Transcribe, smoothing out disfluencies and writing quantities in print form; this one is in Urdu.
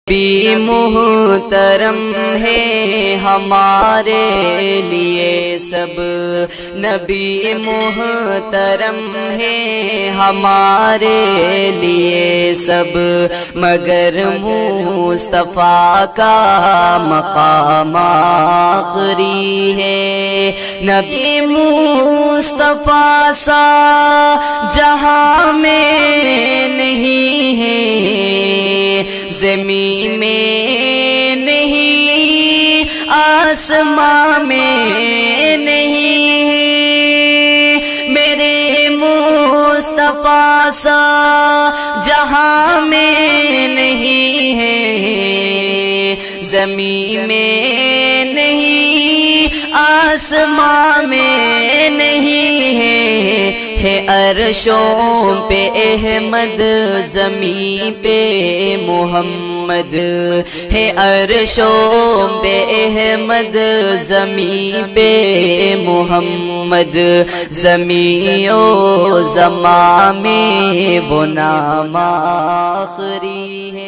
نبی محترم ہے ہمارے لیے سب، نبی محترم ہے ہمارے لیے سب، مگر مصطفیٰ کا مقام آخری ہے۔ نبی مصطفیٰ سا جہاں میں نہیں ہے، زمین میں نہیں، آسمان میں نہیں ہے، میرے مصطفیٰ سا جہاں میں نہیں ہے، زمین میں نہیں، آسمان میں نہیں ہے عرشوں پہ احمد، زمین پہ محمد ہے، عرشوں پہ احمد، زمین پہ محمد، زمین و زمان میں وہ نام آخری ہے۔